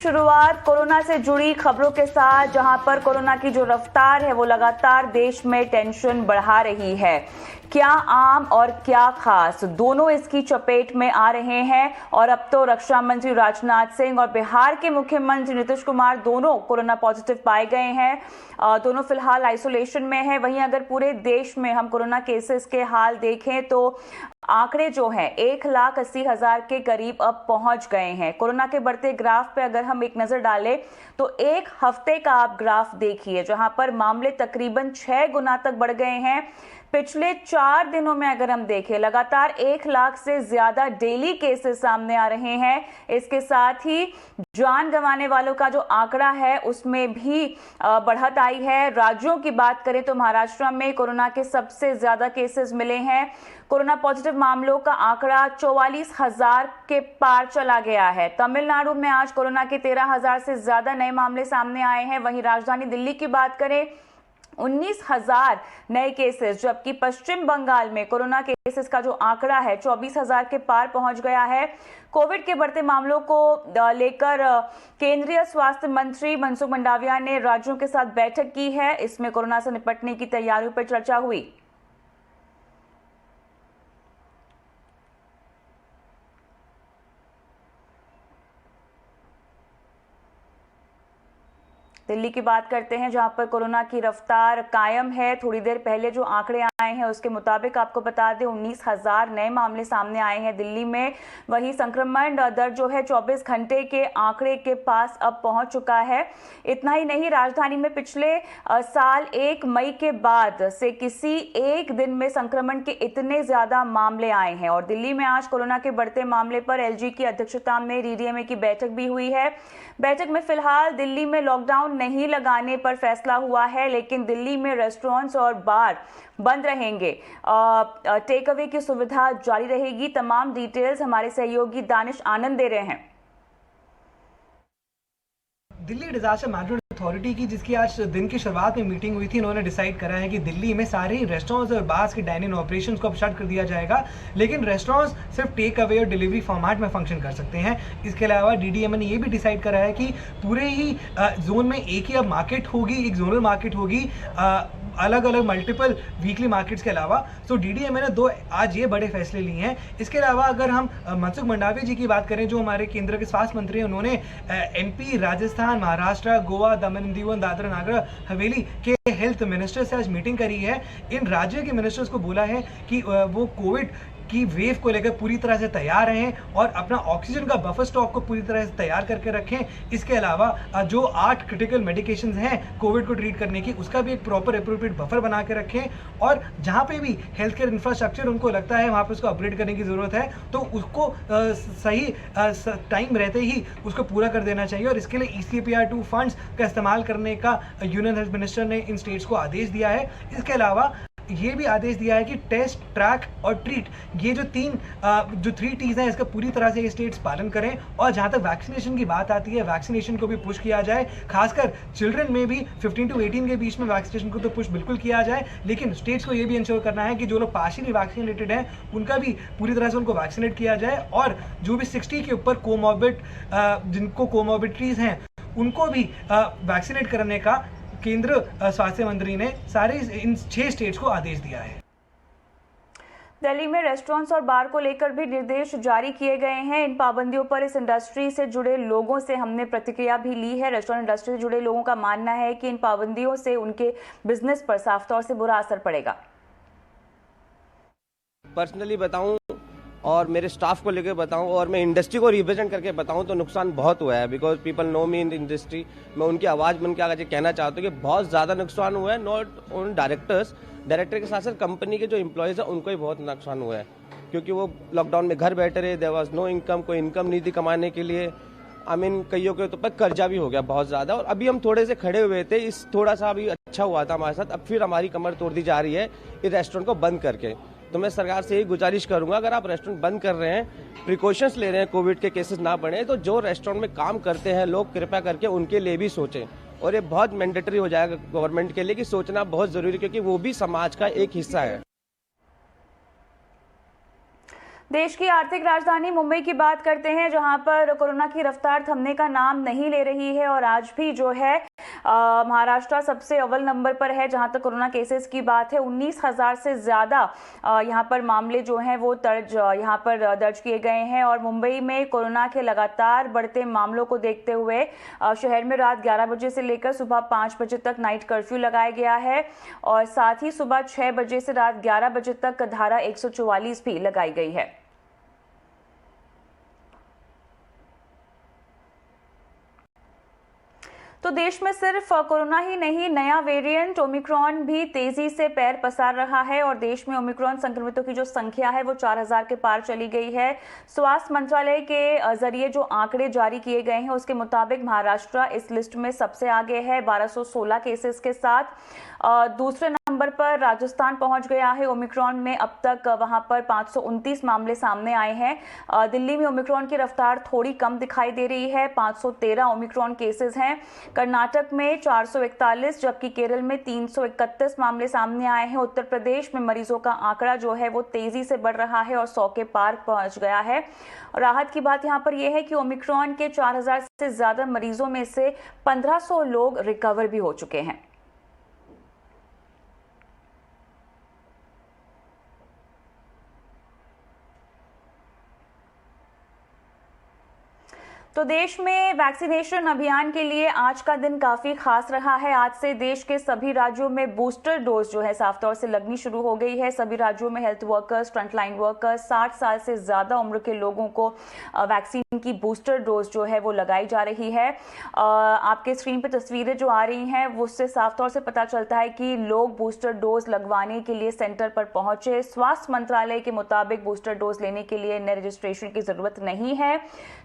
शुरुआत कोरोना से जुड़ी खबरों के साथ, जहां पर कोरोना की जो रफ्तार है वो लगातार देश में टेंशन बढ़ा रही है। क्या आम और क्या खास, दोनों इसकी चपेट में आ रहे हैं और अब तो रक्षा मंत्री राजनाथ सिंह और बिहार के मुख्यमंत्री नीतीश कुमार दोनों कोरोना पॉजिटिव पाए गए हैं। दोनों फिलहाल आइसोलेशन में हैं। वहीं अगर पूरे देश में हम कोरोना केसेस के हाल देखें तो आंकड़े जो हैं 1,80,000 के करीब अब पहुंच गए हैं। कोरोना के बढ़ते ग्राफ पे अगर हम एक नजर डालें तो एक हफ्ते का आप ग्राफ देखिए, जहां पर मामले तकरीबन 6 गुना तक बढ़ गए हैं। पिछले 4 दिनों में अगर हम देखें, लगातार 1 लाख से ज्यादा डेली केसेस सामने आ रहे हैं। इसके साथ ही जान गंवाने वालों का जो आंकड़ा है उसमें भी बढ़त आई है। राज्यों की बात करें तो महाराष्ट्र में कोरोना के सबसे ज्यादा केसेस मिले हैं। कोरोना पॉजिटिव मामलों का आंकड़ा 44,000 के पार चला गया है। तमिलनाडु में आज कोरोना के 13,000 से ज्यादा नए मामले सामने आए हैं। वहीं राजधानी दिल्ली की बात करें 19,000 नए केसेस, जबकि पश्चिम बंगाल में कोरोना केसेस का जो आंकड़ा है 24,000 के पार पहुंच गया है। कोविड के बढ़ते मामलों को लेकर केंद्रीय स्वास्थ्य मंत्री मनसुख मंडाविया ने राज्यों के साथ बैठक की है। इसमें कोरोना से निपटने की तैयारियों पर चर्चा हुई। दिल्ली की बात करते हैं, जहां पर कोरोना की रफ्तार कायम है। थोड़ी देर पहले जो आंकड़े आए हैं उसके मुताबिक आपको बता दें 19,000 नए मामले सामने आए हैं दिल्ली में। वहीं संक्रमण दर जो है 24 घंटे के आंकड़े के पास अब पहुंच चुका है। इतना ही नहीं, राजधानी में पिछले साल 1 मई के बाद से किसी एक दिन में संक्रमण के इतने ज्यादा मामले आए हैं। और दिल्ली में आज कोरोना के बढ़ते मामले पर एलजी की अध्यक्षता में डीडीएमए की बैठक भी हुई है। बैठक में फिलहाल दिल्ली में लॉकडाउन नहीं लगाने पर फैसला हुआ है, लेकिन दिल्ली में रेस्टोरेंट्स और बार बंद रहेंगे। टेक अवे की सुविधा जारी रहेगी। तमाम डिटेल्स हमारे सहयोगी दानिश आनंद दे रहे हैं। दिल्ली डिजास्टर मैनेजमेंट अथॉरिटी की, जिसकी आज दिन की शुरुआत में मीटिंग हुई थी, उन्होंने डिसाइड करा है कि दिल्ली में सारे ही रेस्टोरेंट्स और बार्स के डाइनिंग ऑपरेशंस को अब शट कर दिया जाएगा, लेकिन रेस्टोरेंट्स सिर्फ टेक अवे और डिलीवरी फॉर्मेट में फंक्शन कर सकते हैं। इसके अलावा डीडीएमए ने ये भी डिसाइड करा है कि पूरे ही जोन में एक ही अब मार्केट होगी, एक जोनल मार्केट होगी, अलग अलग मल्टीपल वीकली मार्केट्स के अलावा। सो डीडीएमए ने आज ये बड़े फैसले लिए हैं। इसके अलावा अगर हम मनसुख मंडाविया जी की बात करें, जो हमारे केंद्र के स्वास्थ्य मंत्री हैं, उन्होंने एमपी, राजस्थान, महाराष्ट्र, गोवा, दमन दीवन, दादरा नागर हवेली के हेल्थ मिनिस्टर से आज मीटिंग करी है। इन राज्यों के मिनिस्टर्स को बोला है कि वो कोविड की वेव को लेकर पूरी तरह से तैयार रहें और अपना ऑक्सीजन का बफर स्टॉक को पूरी तरह से तैयार करके रखें। इसके अलावा जो 8 क्रिटिकल मेडिकेशंस हैं कोविड को ट्रीट करने की, उसका भी एक प्रॉपर एप्रोप्रिएट बफर बना के रखें। और जहां पे भी हेल्थ केयर इंफ्रास्ट्रक्चर उनको लगता है वहां पे उसको अपग्रेड करने की जरूरत है, तो उसको सही टाइम रहते ही उसको पूरा कर देना चाहिए। और इसके लिए ECPR2 फंड्स का इस्तेमाल करने का यूनियन हेल्थ मिनिस्टर ने इन स्टेट्स को आदेश दिया है। इसके अलावा ये भी आदेश दिया है कि टेस्ट, ट्रैक और ट्रीट, ये जो 3 T's हैं, इसका पूरी तरह से ये स्टेट्स पालन करें। और जहां तक वैक्सीनेशन की बात आती है, वैक्सीनेशन को भी पुश किया जाए। खासकर चिल्ड्रन में भी 15 to 18 के बीच में वैक्सीनेशन को तो पुश बिल्कुल किया जाए, लेकिन स्टेट्स को ये भी इंश्योर करना है कि जो लोग पार्शियली वैक्सीनेटेड हैं उनका भी पूरी तरह से उनको वैक्सीनेट किया जाए। और जो भी 60 के ऊपर जिनको कोमॉर्बिडिटीज हैं उनको भी वैक्सीनेट करने का केंद्र स्वास्थ्य मंत्री ने सारे इन 6 स्टेट्स को आदेश दिया है। दिल्ली में रेस्टोरेंट्स और बार को लेकर भी निर्देश जारी किए गए हैं। इन पाबंदियों पर इस इंडस्ट्री से जुड़े लोगों से हमने प्रतिक्रिया भी ली है। रेस्टोरेंट इंडस्ट्री से जुड़े लोगों का मानना है कि इन पाबंदियों से उनके बिजनेस पर साफ तौर से बुरा असर पड़ेगा। पर्सनली बताऊं और मेरे स्टाफ को लेकर बताऊं और मैं इंडस्ट्री को रिप्रेजेंट करके बताऊं तो नुकसान बहुत हुआ है, because people know me in the industry. मैं उनकी आवाज़ बन के आगे कहना चाहता हूं कि बहुत ज़्यादा नुकसान हुआ है। नॉट ओनली डायरेक्टर के साथ साथ कंपनी के जो एम्प्लॉयज़ हैं उनको ही बहुत नुकसान हुआ है, क्योंकि वो लॉकडाउन में घर बैठे रहे। देयर वाज नो इनकम, कोई इनकम नहीं थी कमाने के लिए। कईयों के ऊपर कर्जा भी हो गया बहुत ज़्यादा। और अभी हम थोड़े से खड़े हुए थे, इस थोड़ा सा अभी अच्छा हुआ था हमारे साथ, अब फिर हमारी कमर तोड़ दी जा रही है इस रेस्टोरेंट को बंद करके। तो मैं सरकार से यही गुजारिश करूंगा, अगर आप रेस्टोरेंट बंद कर रहे हैं, प्रिकॉशंस ले रहे हैं, कोविड के केसेस ना बढ़े, तो जो रेस्टोरेंट में काम करते हैं लोग कृपया करके उनके लिए भी सोचें। और ये बहुत मैंडेटरी हो जाएगा गवर्नमेंट के लिए कि सोचना बहुत जरूरी है, क्योंकि वो भी समाज का एक हिस्सा है। देश की आर्थिक राजधानी मुंबई की बात करते हैं, जहां पर कोरोना की रफ्तार थमने का नाम नहीं ले रही है और आज भी जो है महाराष्ट्र सबसे अव्वल नंबर पर है जहां तक कोरोना केसेस की बात है। 19,000 से ज्यादा यहां पर मामले जो हैं वो यहां पर दर्ज किए गए हैं और मुंबई में कोरोना के लगातार बढ़ते मामलों को देखते हुए शहर में रात 11 बजे से लेकर सुबह 5 बजे तक नाइट कर्फ्यू लगाया गया है और साथ ही सुबह 6 बजे से रात 11 बजे तक धारा 144 भी लगाई गई है। तो देश में सिर्फ कोरोना ही नहीं, नया वेरिएंट ओमिक्रॉन भी तेजी से पैर पसार रहा है और देश में ओमिक्रॉन संक्रमितों की जो संख्या है वो 4,000 के पार चली गई है। स्वास्थ्य मंत्रालय के जरिए जो आंकड़े जारी किए गए हैं उसके मुताबिक महाराष्ट्र इस लिस्ट में सबसे आगे है 1216 केसेस के साथ। दूसरे नंबर पर राजस्थान पहुंच गया है ओमिक्रॉन में। अब तक वहां पर 529 मामले सामने आए हैं। दिल्ली में ओमिक्रॉन की रफ्तार थोड़ी कम दिखाई दे रही है, 513 ओमिक्रॉन केसेस हैं। कर्नाटक में 441 जबकि केरल में 331 मामले सामने आए हैं। उत्तर प्रदेश में मरीजों का आंकड़ा जो है वो तेजी से बढ़ रहा है और 100 के पार पहुंच गया है। राहत की बात यहां पर यह है कि ओमिक्रॉन के 4,000 से ज्यादा मरीजों में से 1,500 लोग रिकवर भी हो चुके हैं। तो देश में वैक्सीनेशन अभियान के लिए आज का दिन काफी खास रहा है। आज से देश के सभी राज्यों में बूस्टर डोज जो है साफ तौर से लगनी शुरू हो गई है। सभी राज्यों में हेल्थ वर्कर्स, फ्रंटलाइन वर्कर्स, 60 साल से ज्यादा उम्र के लोगों को वैक्सीन की बूस्टर डोज जो है वो लगाई जा रही है। आपके स्क्रीन पर तस्वीरें जो आ रही हैं वो उससे साफ तौर से पता चलता है कि लोग बूस्टर डोज लगवाने के लिए सेंटर पर पहुंचे। स्वास्थ्य मंत्रालय के मुताबिक बूस्टर डोज लेने के लिए नए रजिस्ट्रेशन की जरूरत नहीं है।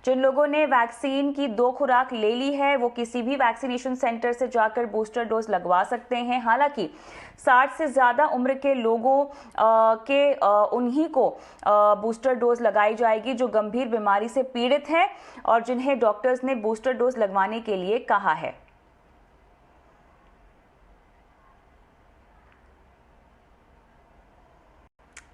जिन लोगों ने वैक्सीन की 2 खुराक ले ली है वो किसी भी वैक्सीनेशन सेंटर से जाकर बूस्टर डोज लगवा सकते हैं। हालांकि 60 से ज्यादा उम्र के लोगों उन्हीं को बूस्टर डोज लगाई जाएगी जो गंभीर बीमारी से पीड़ित हैं और जिन्हें डॉक्टर्स ने बूस्टर डोज लगवाने के लिए कहा है।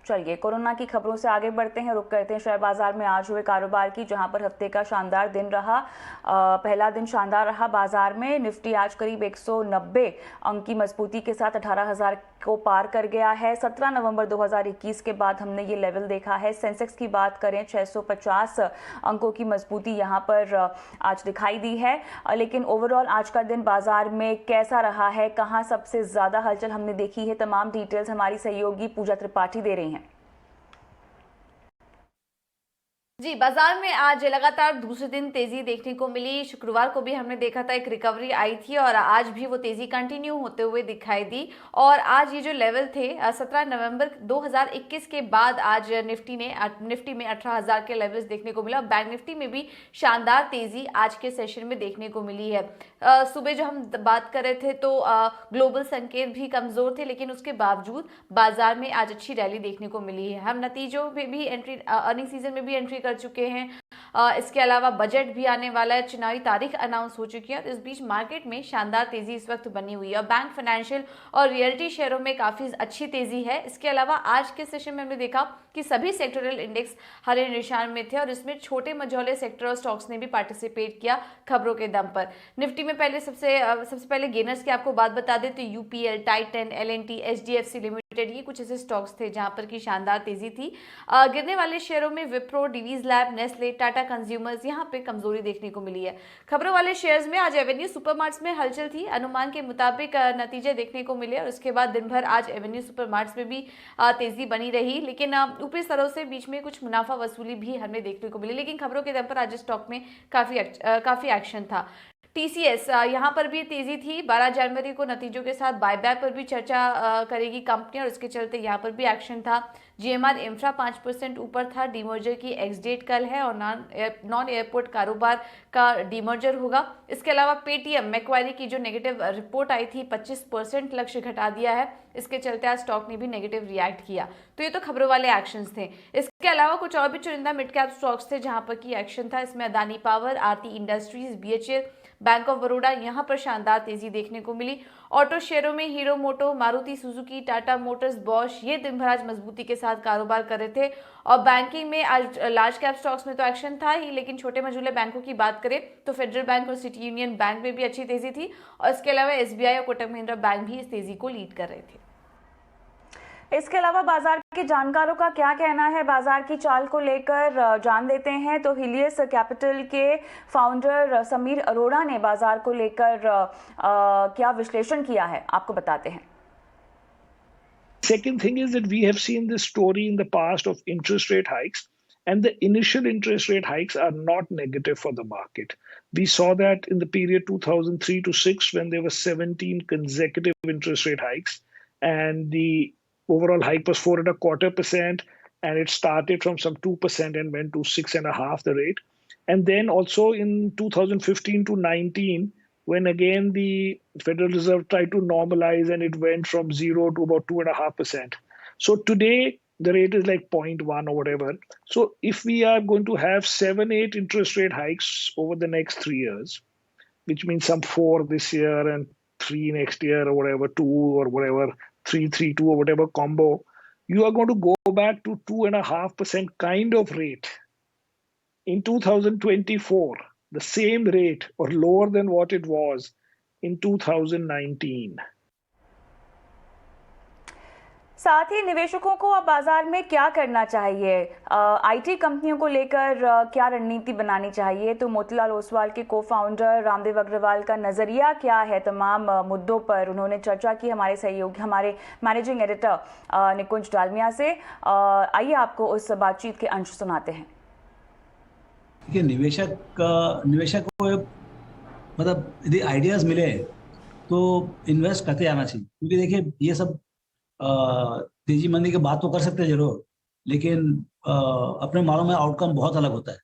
चलिए कोरोना की खबरों से आगे बढ़ते हैं, रुक करते हैं शेयर बाजार में आज हुए कारोबार की, जहां पर हफ्ते का शानदार दिन रहा। पहला दिन शानदार रहा बाजार में। निफ्टी आज करीब 190 अंक की मजबूती के साथ 18,000 को पार कर गया है। 17 नवंबर 2021 के बाद हमने ये लेवल देखा है। सेंसेक्स की बात करें 650 अंकों की मजबूती यहां पर आज दिखाई दी है। लेकिन ओवरऑल आज का दिन बाजार में कैसा रहा है, कहां सबसे ज्यादा हलचल हमने देखी है, तमाम डिटेल्स हमारी सहयोगी पूजा त्रिपाठी दे रही हैं। जी, बाजार में आज लगातार दूसरे दिन तेजी देखने को मिली। शुक्रवार को भी हमने देखा था एक रिकवरी आई थी और आज भी वो तेजी कंटिन्यू होते हुए दिखाई दी। और आज ये जो लेवल थे 17 नवंबर 2021 के बाद आज निफ्टी में 18,000 के लेवल्स देखने को मिला। बैंक निफ्टी में भी शानदार तेजी आज के सेशन में देखने को मिली है। सुबह जो हम बात कर रहे थे तो ग्लोबल संकेत भी कमजोर थे, लेकिन उसके बावजूद बाजार में आज अच्छी रैली देखने को मिली है। हम नतीजों में भी एंट्री, अर्निंग सीजन में भी एंट्री कर चुके हैं। इसके अलावा बजट भी आने वाला है, चुनावी तारीख अनाउंस हो चुकी है। तो इस बीच मार्केट में शानदार तेजी इस वक्त बनी हुई है और बैंक, फाइनेंशियल और रियल्टी शेयरों में काफी अच्छी तेजी है। इसके अलावा आज के सेशन में हमने देखा कि सभी सेक्टोरल इंडेक्स हरे निशान में थे और इसमें छोटे मझौले सेक्टर और स्टॉक्स ने भी पार्टिसिपेट किया खबरों के दम पर। निफ्टी में पहले सबसे पहले गेनर्स की आपको बात बता दें तो UPL, Titan, L&T, HDFC limited, ये कुछ ऐसे स्टॉक्स थे जहां पर की शानदार तेजी थी। गिरने वाले शेयरों में Wipro, Divi's lab, Nestle, Tata consumers, यहाँ पे कमजोरी देखने को मिली है। खबरों वाले शेयर्स में आज एवेन्यू सुपरमार्ट्स में हलचल थी। अनुमान के मुताबिक नतीजे देखने को मिले और उसके बाद दिन भर आज एवेन्यू सुपरमार्ट्स में भी तेजी बनी रही, लेकिन ऊपरी स्तरों से बीच में कुछ मुनाफा वसूली भी हमें देखने को मिली। लेकिन खबरों के दम पर आज स्टॉक में काफी एक्शन था। टीसीएस यहाँ पर भी तेजी थी। 12 जनवरी को नतीजों के साथ बायबैक पर भी चर्चा करेगी कंपनी और इसके चलते यहाँ पर भी एक्शन था। जीएमआर इंफ्रा 5% ऊपर था। डीमर्जर की एक्स डेट कल है और नॉन एयरपोर्ट कारोबार का डीमर्जर होगा। इसके अलावा पेटीएम, मैक्वायरी की जो नेगेटिव रिपोर्ट आई थी 25% लक्ष्य घटा दिया है। इसके चलते आज स्टॉक ने भी नेगेटिव रिएक्ट किया। तो ये तो खबरों वाले एक्शंस थे। इसके अलावा कुछ और भी चुनिंदा मिड कैप स्टॉक्स थे जहां पर की एक्शन था। इसमें Adani power, Aarti industries, BHEL, bank of Baroda, यहाँ पर शानदार तेजी देखने को मिली। ऑटो शेयरों में Hero Moto, Maruti Suzuki, Tata Motors, Bosch, ये दिन भर आज मजबूती के साथ साथ कारोबार कर रहे थे। और बैंकिंग में आज लार्ज कैप स्टॉक्स में तो एक्शन था ही, लेकिन छोटे मझोले बैंकों की बात करें तो फेडरल बैंक और सिटी यूनियन बैंक में भी अच्छी तेजी थी, और इसके अलावा एसबीआई और कोटक महिंद्रा बैंक भी इस तेजी को लीड कर रहे थे। इसके अलावा बाजार के जानकारों का क्या कहना है बाजार की चाल को लेकर, जान लेते हैं। तो हिलियस कैपिटल के फाउंडर समीर अरोड़ा ने बाजार को लेकर क्या विश्लेषण किया है, आपको बताते हैं। Second thing is that we have seen this story in the past of interest rate hikes, and the initial interest rate hikes are not negative for the market. We saw that in the period 2003 to 6 when there were 17 consecutive interest rate hikes, and the overall hike was 4.25%, and it started from some 2% and went to 6.5% the rate. And then also in 2015 to 19, when again the Federal Reserve tried to normalize and it went from 0 to about 2.5%. So today the rate is like 0.1 or whatever. So if we are going to have 7-8 interest rate hikes over the next 3 years, which means some 4 this year and 3 next year or whatever, 2 or whatever, 3-3-2 or whatever combo, you are going to go back to 2.5% kind of rate in 2024. The same rate or lower than what it was in 2019. साथ ही निवेशकों को अब बाजार में क्या करना चाहिए, IT कंपनियों को लेकर क्या रणनीति बनानी चाहिए, तो मोतीलाल ओसवाल के को फाउंडर रामदेव अग्रवाल का नजरिया क्या है तमाम मुद्दों पर, उन्होंने चर्चा की हमारे सहयोगी को मैनेजिंग एडिटर निकुंज डालमिया से। आइए आपको उस बातचीत के अंश सुनाते हैं। कि निवेशक को मतलब यदि आइडियाज मिले तो इन्वेस्ट करते जाना चाहिए, क्योंकि देखिए ये सब तेजी मंदी की बात तो कर सकते हैं जरूर, लेकिन अपने मालूम में आउटकम बहुत अलग होता है।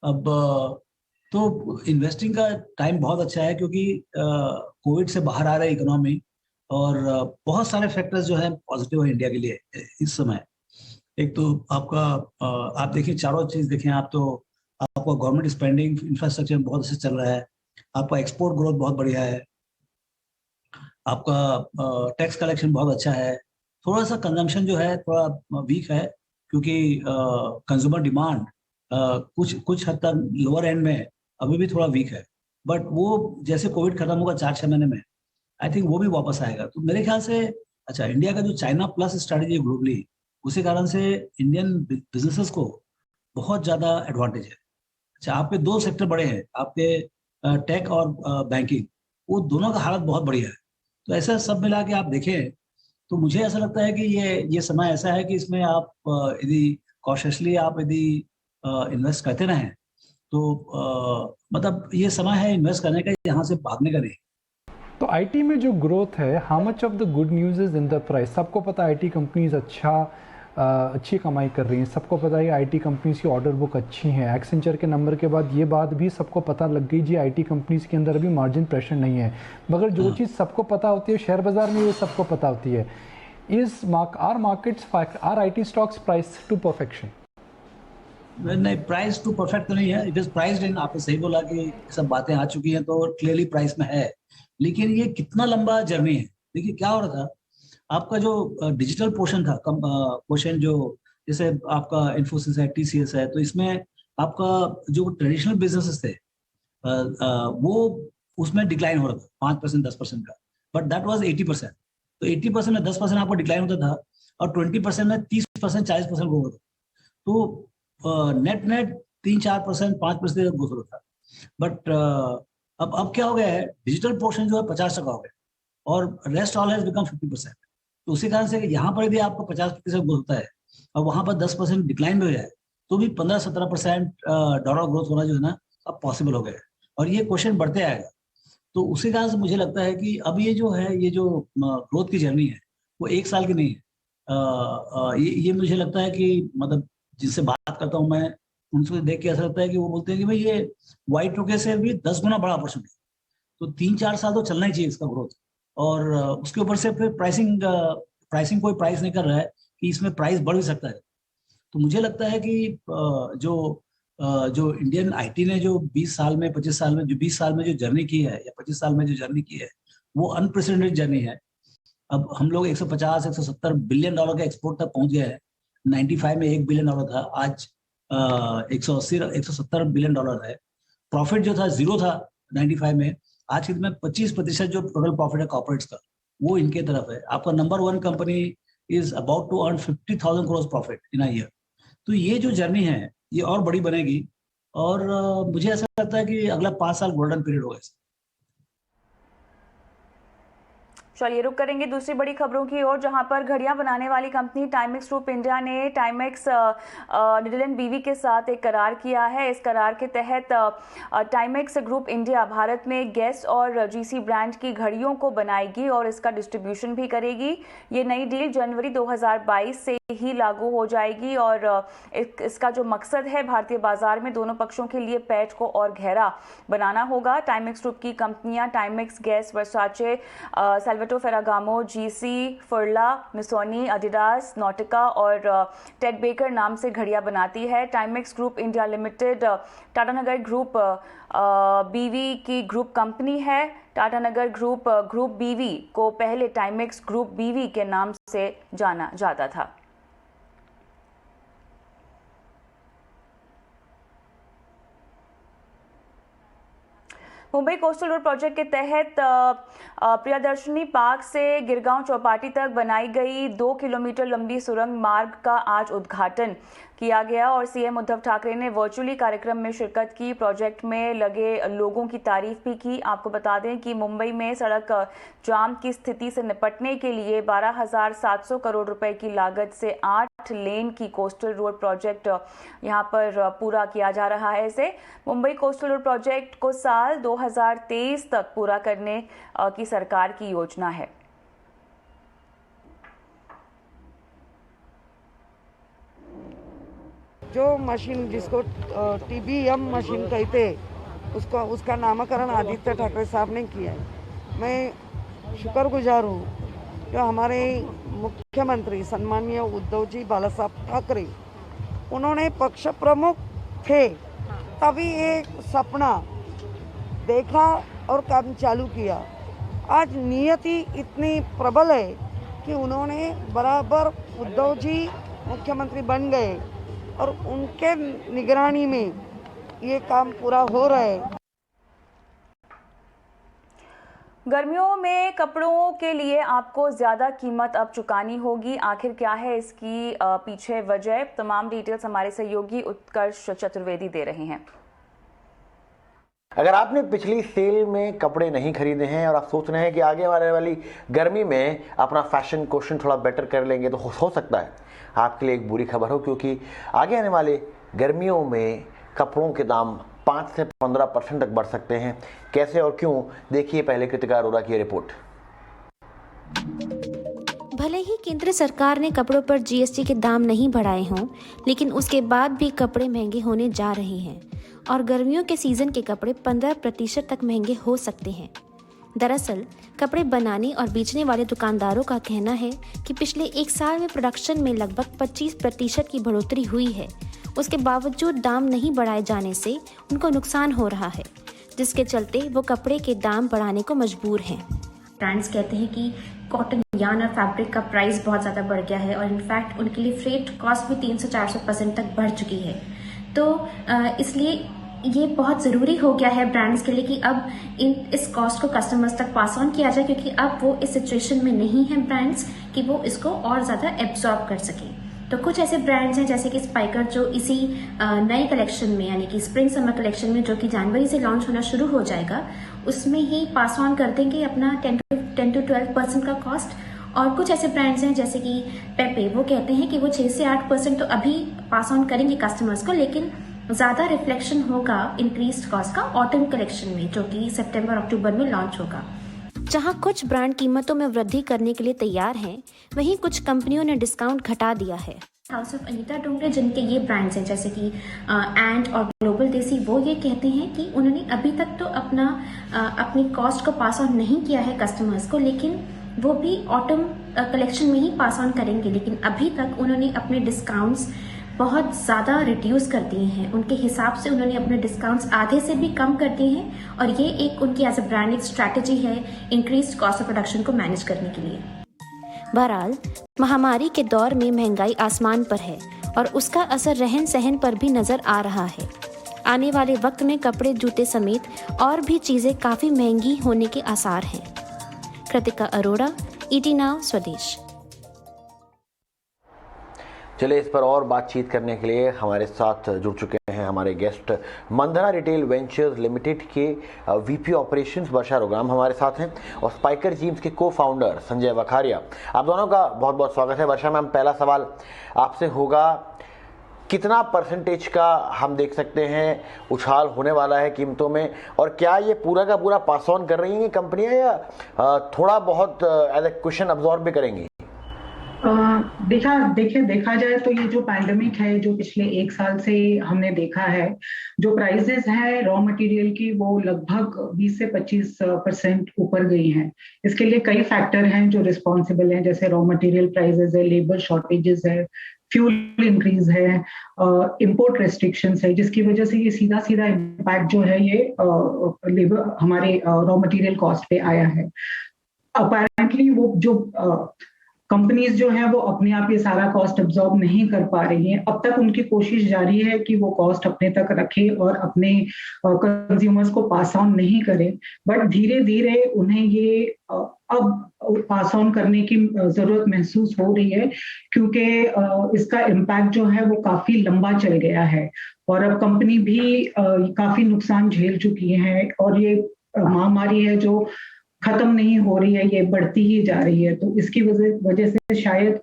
अब तो इन्वेस्टिंग का टाइम बहुत अच्छा है, क्योंकि कोविड से बाहर आ रही इकोनॉमी और बहुत सारे फैक्टर्स जो है पॉजिटिव है इंडिया के लिए इस समय। एक तो आपका आप देखिए चारों चीज देखें आप, तो आपका गवर्नमेंट स्पेंडिंग इंफ्रास्ट्रक्चर बहुत अच्छा चल रहा है, आपका एक्सपोर्ट ग्रोथ बहुत बढ़िया है, आपका टैक्स कलेक्शन बहुत अच्छा है। थोड़ा सा कंजम्पशन जो है थोड़ा वीक है, क्योंकि कंज्यूमर डिमांड कुछ हद तक लोअर एंड में अभी भी थोड़ा वीक है, बट वो जैसे कोविड खत्म होगा 4-6 महीने में, आई थिंक वो भी वापस आएगा। तो मेरे ख्याल से अच्छा, इंडिया का जो चाइना प्लस स्ट्रैटेजी है ग्लोबली, उसी कारण से इंडियन बिजनेसेस को बहुत ज़्यादा एडवांटेज है। अच्छा, आपके 2 सेक्टर बड़े हैं, आपके टेक और बैंकिंग, वो दोनों का हालत बहुत बढ़िया है। तो ऐसा सब मिला के आप देखें तो मुझे ऐसा लगता है कि ये समय ऐसा है कि इसमें आप यदि कॉशियसली आप यदि इन्वेस्ट करते रहें तो मतलब ये समय है इन्वेस्ट करने का, यहाँ से भागने का नहीं। तो आईटी में जो ग्रोथ है, how much of the good news is in the price. सबको पता है आईटी कंपनीज अच्छी कमाई कर रही हैं, सबको पता है आईटी कंपनीज की ऑर्डर बुक अच्छी हैं। एक्सेंचर के नंबर के बाद ये बात भी सबको पता लग गई जी आईटी कंपनीज के अंदर अभी मार्जिन प्रेशर नहीं है। मगर जो चीज़ सबको पता होती है शेयर बाजार में, वो सबको पता होती है, are IT stocks price to perfection. नहीं, प्राइस टू परफेक्ट तो नहीं है, इट इज प्राइस्ड इन। आपने सही बोला कि सब बातें आ चुकी हैं तो क्लियरली प्राइस में है, लेकिन ये कितना लंबा जर्नी है। देखिए क्या हो रहा था, आपका जो डिजिटल पोर्शन था, पोर्शन जो जैसे आपका इन्फोसिस है, टीसीएस है, तो इसमें आपका जो ट्रेडिशनल बिजनेसेस थे वो उसमें डिक्लाइन हो रहा था 5% 10% का, बट दैट वाज 80%। तो 80% में 10% आपको डिक्लाइन होता था और 20% में 30% 40% ग्रोथ होता था। तो नेट 3-4% 5% ग्रोथ होता था। बट अब क्या हो गया है, डिजिटल पोर्शन जो है 50% हो गया और रेस्ट ऑल हैज बिकम 50%। तो उसी कारण से यहाँ पर यदि आपको 50% ग्रोथ होता है और वहाँ पर 10% डिक्लाइन भी हो जाए तो भी 15-17% डॉलर ग्रोथ होना जो है ना अब पॉसिबल हो गया है, और ये क्वेश्चन बढ़ते आएगा। तो उसी कारण से मुझे लगता है कि अब ये जो ग्रोथ की जर्नी है वो 1 साल की नहीं है। ये मुझे लगता है कि मतलब जिनसे बात करता हूँ मैं, उनसे देख के ऐसा लगता है कि वो बोलते हैं कि भाई ये Y2K से भी 10 गुना बड़ा अपॉर्चुनिटी, तो 3-4 साल तो चलना ही चाहिए इसका ग्रोथ। और उसके ऊपर से फिर प्राइसिंग कोई प्राइस नहीं कर रहा है कि इसमें प्राइस बढ़ भी सकता है। तो मुझे लगता है कि जो इंडियन आईटी ने जो 20 साल में 25 साल में जो 20 साल में जो जर्नी की है या 25 साल में जो जर्नी की है वो अनप्रेसिडेंटेड जर्नी है। अब हम लोग 150-170 बिलियन डॉलर के एक्सपोर्ट तक पहुंच गए हैं 95 में $1 बिलियन था, आज 170 बिलियन डॉलर है। प्रॉफिट जो था जीरो था 95 में, आज के दिन में 25% जो टोटल प्रॉफिट है कॉर्पोरेट्स का वो इनके तरफ है। आपका number 1 company is about to earn 50,000 crore profit in a year. तो ये जो जर्नी है ये और बड़ी बनेगी और मुझे ऐसा लगता है कि अगला 5 साल गोल्डन पीरियड होगा। चलिए रुक करेंगे दूसरी बड़ी खबरों की ओर, जहां पर घड़ियां बनाने वाली कंपनी टाइमेक्स ग्रुप इंडिया ने टाइमेक्स नीदरलैंड बीवी के साथ एक करार किया है। इस करार के तहत टाइमेक्स ग्रुप इंडिया भारत में गेस और जीसी ब्रांड की घड़ियों को बनाएगी और इसका डिस्ट्रीब्यूशन भी करेगी। ये नई डील जनवरी 2022 से ही लागू हो जाएगी और इसका जो मकसद है भारतीय बाजार में दोनों पक्षों के लिए पैठ को और गहरा बनाना होगा। टाइमेक्स ग्रुप की कंपनियां Timex, Guess, Versace, Salvatore Ferragamo, GC, Furla, Missoni, Adidas, Nautica और टेड बेकर नाम से घड़ियां बनाती है। Timex Group India Limited Tatanagar Group BV की ग्रुप कंपनी है। टाटानगर ग्रुप बीवी को पहले टाइमेक्स ग्रुप बीवी के नाम से जाना जाता था। मुंबई कोस्टल रोड प्रोजेक्ट के तहत प्रियदर्शनी पार्क से गिरगांव चौपाटी तक बनाई गई 2 किलोमीटर लंबी सुरंग मार्ग का आज उद्घाटन किया गया और सीएम उद्धव ठाकरे ने वर्चुअली कार्यक्रम में शिरकत की। प्रोजेक्ट में लगे लोगों की तारीफ भी की। आपको बता दें कि मुंबई में सड़क जाम की स्थिति से निपटने के लिए 12,700 करोड़ रुपए की लागत से 8 लेन की कोस्टल रोड प्रोजेक्ट यहां पर पूरा किया जा रहा है। इसे मुंबई कोस्टल रोड प्रोजेक्ट को साल 2023 तक पूरा करने की सरकार की योजना है। जो मशीन जिसको TBM मशीन कहते उसका नामकरण आदित्य ठाकरे साहब ने किया है। मैं शुक्रगुजार हूँ जो हमारे मुख्यमंत्री सम्माननीय उद्धव जी बाला साहब ठाकरे उन्होंने पक्ष प्रमुख थे तभी एक सपना देखा और काम चालू किया। आज नियति इतनी प्रबल है कि उन्होंने बराबर उद्धव जी मुख्यमंत्री बन गए और उनके निगरानी में ये काम पूरा हो रहा है। गर्मियों में कपड़ों के लिए आपको ज़्यादा कीमत अब चुकानी होगी। आखिर क्या है इसकी पीछे वजह? तमाम डिटेल्स हमारे सहयोगी उत्कर्ष चतुर्वेदी दे रहे हैं। अगर आपने पिछली सेल में कपड़े नहीं खरीदे हैं और आप सोच रहे हैं कि आगे आने वाली गर्मी में अपना फैशन क्वेश्चन थोड़ा बेटर कर लेंगे तो हो सकता है आपके लिए एक बुरी खबर हो, क्योंकि आगे आने वाले गर्मियों में कपड़ों के दाम 5 से 15% तक बढ़ सकते हैं। कैसे और क्यों, देखिए पहले कृतिका अरोड़ा की रिपोर्ट। भले ही केंद्र सरकार ने कपड़ों पर GST के दाम नहीं बढ़ाए हों, लेकिन उसके बाद भी कपड़े महंगे होने जा रहे हैं और गर्मियों के सीजन के कपड़े 15% तक महंगे हो सकते हैं। दरअसल कपड़े बनाने और बेचने वाले दुकानदारों का कहना है कि पिछले 1 साल में प्रोडक्शन में लगभग 25% की बढ़ोतरी हुई है। उसके बावजूद दाम नहीं बढ़ाए जाने से उनको नुकसान हो रहा है, जिसके चलते वो कपड़े के दाम बढ़ाने को मजबूर हैं। ब्रांड्स कहते हैं कि कॉटन, यार्न और फैब्रिक का प्राइस बहुत ज़्यादा बढ़ गया है और इनफैक्ट उनके लिए फ्रेट कॉस्ट भी 300-400% तक बढ़ चुकी है। तो इसलिए ये बहुत ज़रूरी हो गया है ब्रांड्स के लिए कि अब इस कॉस्ट को कस्टमर्स तक पास ऑन किया जाए, क्योंकि अब वो इस सिचुएशन में नहीं है ब्रांड्स कि वो इसको और ज़्यादा एब्जॉर्ब कर सके। तो कुछ ऐसे ब्रांड्स हैं जैसे कि स्पाइकर, जो इसी नई कलेक्शन में यानी कि स्प्रिंग समर कलेक्शन में जो कि जनवरी से लॉन्च होना शुरू हो जाएगा, उसमें ही पास ऑन कर देंगे अपना 10 to 12% का कॉस्ट। और कुछ ऐसे ब्रांड्स हैं जैसे कि पेपे, वो कहते हैं कि वो 6 से 8% तो अभी पास ऑन करेंगे कस्टमर्स को, लेकिन ज़्यादा रिफ्लेक्शन होगा इंक्रीज्ड कॉस्ट का ऑटम कलेक्शन में, जो कि सितंबर-अक्टूबर में लॉन्च होगा। जहां कुछ ब्रांड कीमतों में वृद्धि करने के लिए तैयार हैं, वहीं कुछ कंपनियों ने डिस्काउंट घटा दिया है। हाउस ऑफ अनीता डोंगरे, जिनके ये ब्रांड्स हैं जैसे कि एंड और ग्लोबल देसी, वो ये कहते हैं कि उन्होंने अभी तक तो अपनी कॉस्ट को पास ऑन नहीं किया है कस्टमर्स को, लेकिन वो भी ऑटम कलेक्शन में ही पास ऑन करेंगे। लेकिन अभी तक उन्होंने अपने डिस्काउंट्स बहुत ज़्यादा रिड्यूस कर दिए हैं। उनके हिसाब से उन्होंने अपने डिस्काउंट्स आधे से भी कम कर दिए हैं और ये एक उनकी एज अ ब्रांड एक स्ट्रैटेजी है इंक्रीज्ड कॉस्ट ऑफ प्रोडक्शन को मैनेज करने के लिए। बहरहाल महामारी के दौर में महंगाई आसमान पर है और उसका असर रहन सहन पर भी नजर आ रहा है। आने वाले वक्त में कपड़े, जूते समेत और भी चीजें काफी महंगी होने के आसार हैं। कृतिका अरोड़ा, ET नाउ स्वदेश। चलिए, इस पर और बातचीत करने के लिए हमारे साथ जुड़ चुके हैं हमारे guest Mandhana retail ventures limited के VP ऑपरेशंस वर्षा रोग्राम हमारे साथ हैं और स्पाइकर जीन्स के को-फाउंडर संजय वखारिया। आप दोनों का बहुत बहुत स्वागत है। वर्षा मैम, पहला सवाल आपसे होगा, कितना परसेंटेज का हम देख सकते हैं उछाल होने वाला है कीमतों में, और क्या ये पूरा का पूरा पास ऑन कर रही हैं कंपनियां या थोड़ा बहुत एज ए क्वेश्चन अब्जॉर्ब भी करेंगी? देखा जाए तो ये जो पैंडेमिक है, जो पिछले 1 साल से हमने देखा है, जो प्राइसेस है रॉ मटेरियल की वो लगभग 20 से 25% ऊपर गई हैं। इसके लिए कई फैक्टर हैं जो रिस्पॉन्सिबल हैं, जैसे रॉ मटेरियल प्राइसेस है, लेबर शॉर्टेजेस है, फ्यूल इंक्रीज है, इंपोर्ट रेस्ट्रिक्शंस है, जिसकी वजह से ये सीधा इम्पैक्ट जो है ये लेबर हमारे रॉ मटेरियल कॉस्ट पे आया है। अपेरेंटली वो जो कंपनीज जो है वो अपने आप ये सारा कॉस्ट अब्सॉर्ब नहीं कर पा रही हैं। अब तक उनकी कोशिश जारी है कि वो कॉस्ट अपने तक रखे और अपने कंज्यूमर्स को पास ऑन नहीं करें, बट धीरे धीरे उन्हें ये अब पास ऑन करने की जरूरत महसूस हो रही है, क्योंकि इसका इम्पैक्ट जो है वो काफी लंबा चल गया है और अब कंपनी भी काफी नुकसान झेल चुकी है और ये महामारी है जो खत्म नहीं हो रही है, ये बढ़ती ही जा रही है। तो इसकी वजह से शायद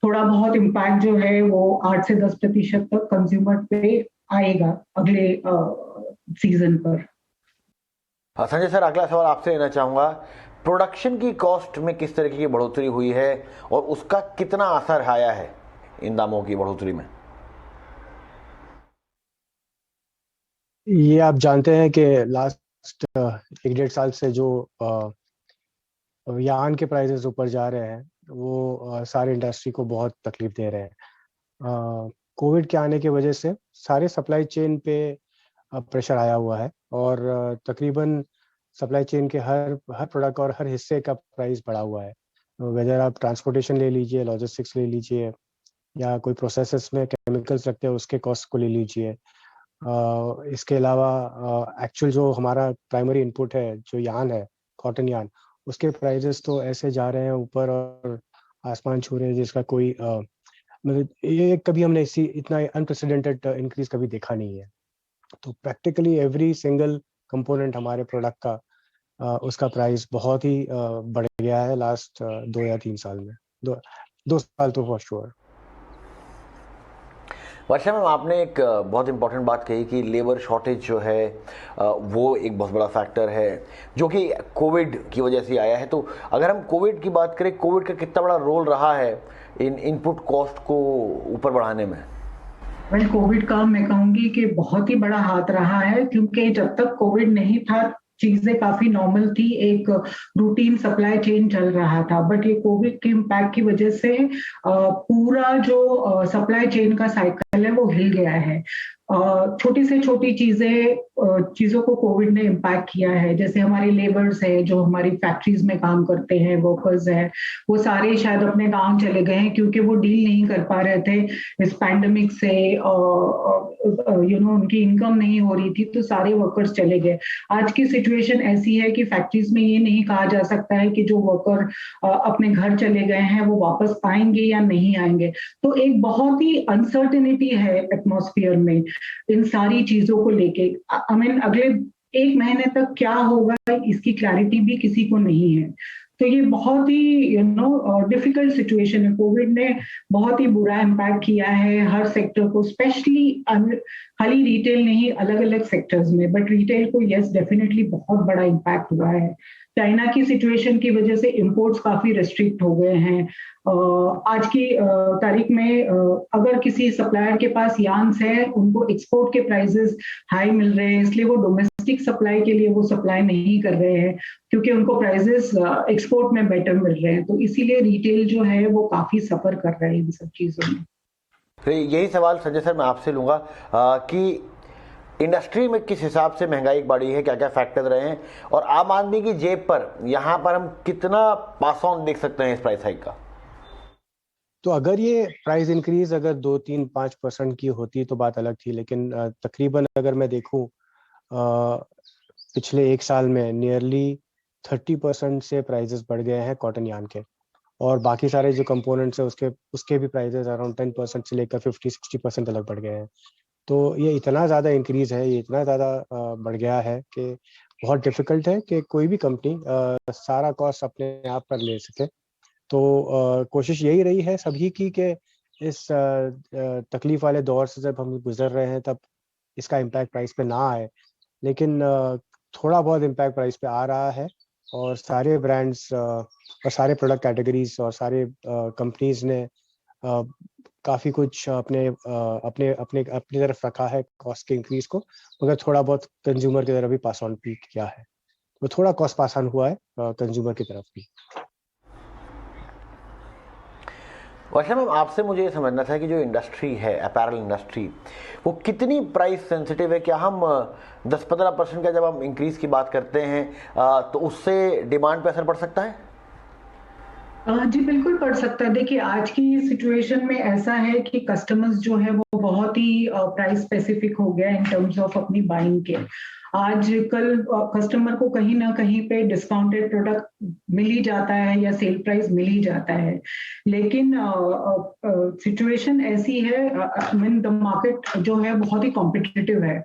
थोड़ा बहुत इम्पैक्ट जो है वो 8 से 10% तक कंज्यूमर पे आएगा अगले सीजन पर। संजय सर, अगला सवाल आपसे लेना चाहूंगा, प्रोडक्शन की कॉस्ट में किस तरीके की बढ़ोतरी हुई है और उसका कितना असर आया है इन दामों की बढ़ोतरी में? ये आप जानते हैं कि लास्ट 1-1.5 साल से जो यार्न के प्राइसेस ऊपर जा रहे हैं वो सारे इंडस्ट्री को बहुत तकलीफ दे रहे हैं। कोविड के आने की वजह से सारे सप्लाई चेन पे प्रेशर आया हुआ है और तकरीबन सप्लाई चेन के हर प्रोडक्ट और हर हिस्से का प्राइस बढ़ा हुआ है। वेदर आप ट्रांसपोर्टेशन ले लीजिए, लॉजिस्टिक्स ले लीजिए, या कोई प्रोसेसेस में केमिकल्स लगते हैं उसके कॉस्ट को ले लीजिए। इसके अलावा एक्चुअल जो हमारा प्राइमरी इनपुट है, जो यार्न है, कॉटन यार्न, उसके प्राइसेस तो ऐसे जा रहे हैं ऊपर और आसमान छू रहे हैं जिसका कोई मतलब ये कभी हमने इतना अनप्रेसिडेंटेड इंक्रीज कभी देखा नहीं है। तो प्रैक्टिकली एवरी सिंगल कंपोनेंट हमारे प्रोडक्ट का उसका प्राइस बहुत ही बढ़ गया है लास्ट 2 या 3 साल में, 2 साल तो फॉर श्योर। वर्षा मैम, आपने एक बहुत इंपॉर्टेंट बात कही कि लेबर शॉर्टेज जो है वो एक बहुत बड़ा फैक्टर है जो कि कोविड की वजह से आया है। तो अगर हम कोविड की बात करें, कोविड का कितना बड़ा रोल रहा है इन इनपुट कॉस्ट को ऊपर बढ़ाने में? कोविड का मैं कहूंगी कि बहुत ही बड़ा हाथ रहा है, क्योंकि जब तक कोविड नहीं था चीजें काफी नॉर्मल थी, एक रूटीन सप्लाई चेन चल रहा था। बट ये कोविड के इम्पैक्ट की वजह से पूरा जो सप्लाई चेन का साइकिल है वो हिल गया है। छोटी से छोटी चीजों को कोविड ने इम्पैक्ट किया है, जैसे हमारे लेबर्स है जो हमारी फैक्ट्रीज में काम करते हैं, वर्कर्स है, वो सारे शायद अपने गांव चले गए हैं क्योंकि वो डील नहीं कर पा रहे थे इस पैंडेमिक से, उनकी इनकम नहीं हो रही थी, तो सारे वर्कर्स चले गए। आज की सिचुएशन ऐसी है कि फैक्ट्रीज में ये नहीं कहा जा सकता है कि जो वर्कर अपने घर चले गए हैं वो वापस आएंगे या नहीं आएंगे। तो एक बहुत ही अनसर्टेनिटी है एटमॉस्फेयर में इन सारी चीजों को लेके। अगले 1 महीने तक क्या होगा इसकी क्लैरिटी भी किसी को नहीं है। तो ये बहुत ही डिफिकल्ट सिचुएशन है। कोविड ने बहुत ही बुरा इम्पैक्ट किया है हर सेक्टर को, स्पेशली खाली रिटेल नहीं, अलग अलग सेक्टर्स में, बट रिटेल को यस डेफिनेटली बहुत बड़ा इम्पैक्ट हुआ है। चाइना की सिचुएशन की वजह से इंपोर्ट्स काफी रेस्ट्रिक्ट हो गए हैं। आज की तारीख में अगर किसी सप्लायर के पास यार्न्स है, उनको एक्सपोर्ट के प्राइसेस हाई मिल रहे हैं, इसलिए वो डोमेस्टिक सप्लाई के लिए वो सप्लाई नहीं कर रहे हैं क्योंकि उनको प्राइसेस एक्सपोर्ट में बेटर मिल रहे हैं। तो इसीलिए रिटेल जो है वो काफी सफर कर रहे हैं इन सब चीजों में। फिर यही सवाल संजय सर मैं आपसे लूंगा कि इंडस्ट्री में किस हिसाब से महंगाई बढ़ी है, क्या क्या फैक्टर रहे हैं, और आम आदमी की जेब पर यहाँ पर हम कितना पास ऑन देख सकते हैं इस प्राइस हाइक का? तो अगर ये प्राइस इंक्रीज अगर 2-3-5% की होती तो बात अलग थी, लेकिन तकरीबन अगर मैं देखूं पिछले एक साल में नियरली 30% से प्राइसेस बढ़ गए हैं कॉटन यार्न के, और बाकी सारे जो कंपोनेंट्स है उसके भी प्राइसेस अराउंड 10% से लेकर 50-60% अलग बढ़ गए हैं। तो ये इतना ज़्यादा इंक्रीज है, ये इतना ज़्यादा बढ़ गया है कि बहुत डिफ़िकल्ट है कि कोई भी कंपनी सारा कॉस्ट अपने आप पर ले सके। तो कोशिश यही रही है सभी की कि इस तकलीफ वाले दौर से जब हम गुजर रहे हैं तब इसका इम्पैक्ट प्राइस पे ना आए, लेकिन थोड़ा बहुत इम्पैक्ट प्राइस पे आ रहा है। और सारे ब्रांड्स और सारे प्रोडक्ट कैटेगरीज और सारे कंपनीज ने काफ़ी कुछ अपनी तरफ रखा है कॉस्ट के इंक्रीज को, मगर थोड़ा बहुत कंज्यूमर की तरफ भी पास ऑन भी किया है, तो थोड़ा कॉस्ट पास ऑन हुआ है कंज्यूमर की तरफ भी। वर्षा मैम, आपसे मुझे ये समझना था कि जो इंडस्ट्री है, अपैरल इंडस्ट्री, वो कितनी प्राइस सेंसिटिव है? क्या हम 10-15% का जब हम इंक्रीज की बात करते हैं तो उससे डिमांड पे असर पड़ सकता है? जी बिल्कुल पड़ सकता है। देखिए आज की सिचुएशन में ऐसा है कि कस्टमर्स जो है वो बहुत ही प्राइस स्पेसिफिक हो गया इन टर्म्स ऑफ अपनी बाइंग के। आजकल कस्टमर को कहीं ना कहीं पे डिस्काउंटेड प्रोडक्ट मिल ही जाता है या सेल प्राइस मिल ही जाता है, लेकिन सिचुएशन ऐसी है, मीन द मार्केट जो है बहुत ही कॉम्पिटिटिव है।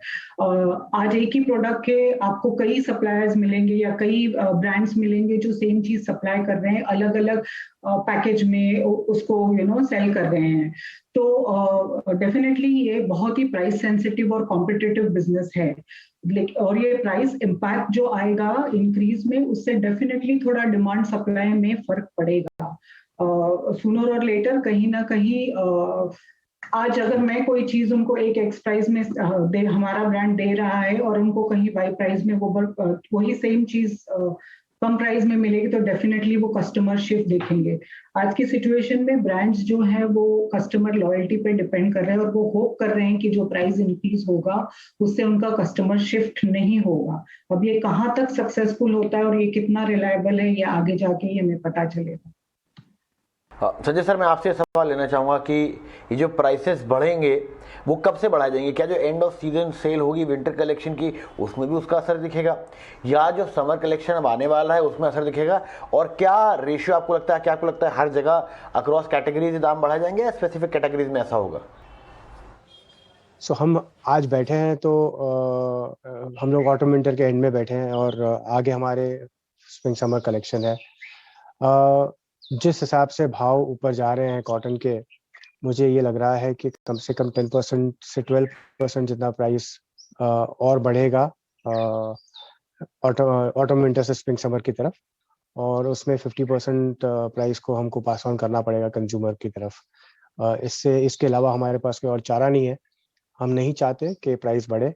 आज एक ही प्रोडक्ट के आपको कई सप्लायर्स मिलेंगे या कई ब्रांड्स मिलेंगे जो सेम चीज सप्लाई कर रहे हैं, अलग अलग पैकेज में उसको सेल कर रहे हैं। तो डेफिनेटली ये बहुत ही प्राइस सेंसिटिव और कॉम्पिटिटिव बिजनेस है, और ये प्राइस इम्पैक्ट जो आएगा इंक्रीज में, उससे डेफिनेटली थोड़ा डिमांड सप्लाई में फर्क पड़ेगा। सूनर और लेटर कहीं ना कहीं आज अगर मैं कोई चीज उनको एक एक्स प्राइस में हमारा ब्रांड दे रहा है और उनको कहीं वाई प्राइस में वही सेम चीज कम प्राइस में मिलेगी, तो डेफिनेटली वो कस्टमर शिफ्ट देखेंगे। आज की सिचुएशन में ब्रांड्स जो है वो कस्टमर लॉयल्टी पे डिपेंड कर रहे हैं और वो होप कर रहे हैं कि जो प्राइस इंक्रीज होगा उससे उनका कस्टमर शिफ्ट नहीं होगा। अब ये कहाँ तक सक्सेसफुल होता है और ये कितना रिलायबल है, ये आगे जाके ही हमें पता चलेगा। संजय सर, मैं आपसे सवाल लेना चाहूँगा कि ये जो प्राइसेस बढ़ेंगे वो कब से बढ़ाए जाएंगे? क्या जो एंड ऑफ सीजन सेल होगी विंटर कलेक्शन की, उसमें भी उसका असर दिखेगा, या जो समर कलेक्शन अब आने वाला है उसमें असर दिखेगा? और क्या रेशियो आपको लगता है हर जगह अक्रॉस कैटेगरीज दाम बढ़ाए जाएंगे या स्पेसिफिक कैटेगरीज में ऐसा होगा? सो हम आज बैठे हैं तो हम लोग ऑटम विंटर के एंड में बैठे हैं और आगे हमारे स्प्रिंग समर कलेक्शन है। जिस हिसाब से भाव ऊपर जा रहे हैं कॉटन के, मुझे ये लग रहा है कि कम से कम 10% से 12% जितना प्राइस और बढ़ेगा ऑटम विंटर से स्प्रिंग समर की तरफ, और उसमें 50% प्राइस को हमको पास ऑन करना पड़ेगा कंज्यूमर की तरफ। इसके अलावा हमारे पास कोई और चारा नहीं है। हम नहीं चाहते कि प्राइस बढ़े,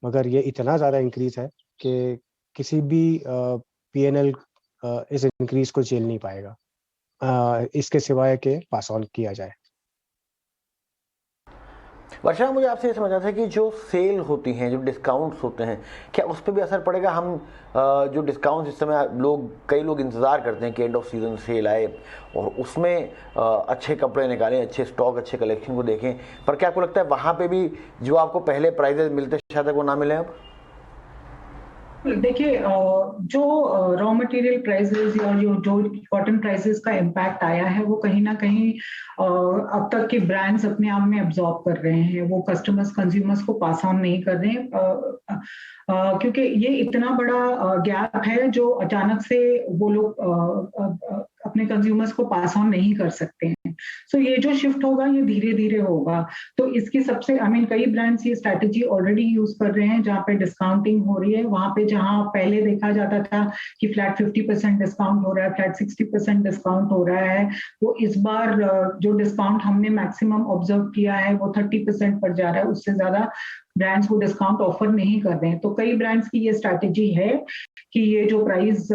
मगर ये इतना ज़्यादा इंक्रीज है कि किसी भी PNL इस इंक्रीज को झेल नहीं पाएगा, इसके सिवाय के पास ऑन किया जाए। वर्षा, मुझे आपसे ये समझना था कि जो सेल होती हैं, जो डिस्काउंट्स होते हैं, क्या उस पर भी असर पड़ेगा? हम जो डिस्काउंट्स इस समय कई लोग इंतज़ार करते हैं कि एंड ऑफ सीजन सेल आए और उसमें अच्छे कपड़े निकालें, अच्छे स्टॉक, अच्छे कलेक्शन को देखें, पर क्या आपको लगता है वहाँ पे भी जो आपको पहले प्राइजेस मिलते शायद वो ना मिले अब? देखिए जो रॉ मटेरियल प्राइसेस या जो कॉटन प्राइसेस का इम्पैक्ट आया है वो कहीं ना कहीं अब तक के ब्रांड्स अपने आप में अब्जॉर्ब कर रहे हैं, वो कंज्यूमर्स को पास ऑन नहीं कर रहे हैं, क्योंकि ये इतना बड़ा गैप है जो अचानक से वो लोग अपने कंज्यूमर्स को पास ऑन नहीं कर सकते हैं। सो ये जो शिफ्ट होगा ये धीरे धीरे होगा। तो इसकी सबसे कई ब्रांड्स ये स्ट्रैटेजी ऑलरेडी यूज कर रहे हैं, जहाँ पे डिस्काउंटिंग हो रही है, वहां पे जहाँ पहले देखा जाता था कि फ्लैट 50% डिस्काउंट हो रहा है, फ्लैट 60% डिस्काउंट हो रहा है, तो इस बार जो डिस्काउंट हमने मैक्सिमम ऑब्जर्व किया है वो 30% पर जा रहा है, उससे ज्यादा ब्रांड्स को डिस्काउंट ऑफर नहीं कर रहे हैं। तो कई ब्रांड्स की ये स्ट्रैटेजी है कि ये जो प्राइस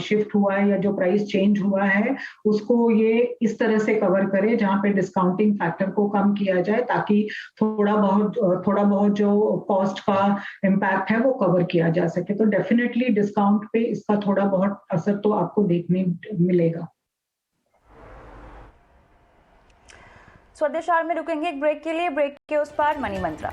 शिफ्ट हुआ है या जो प्राइस चेंज हुआ है उसको ये इस तरह से कवर करे जहां पे डिस्काउंटिंग फैक्टर को कम किया जाए, ताकि थोड़ा बहुत जो कॉस्ट का इम्पैक्ट है वो कवर किया जा सके। तो डेफिनेटली डिस्काउंट पे इसका थोड़ा बहुत असर तो आपको देखने मिलेगा। स्वदेश आवर में रुकेंगे एक ब्रेक के लिए, ब्रेक के उस पार मनी मंत्रा।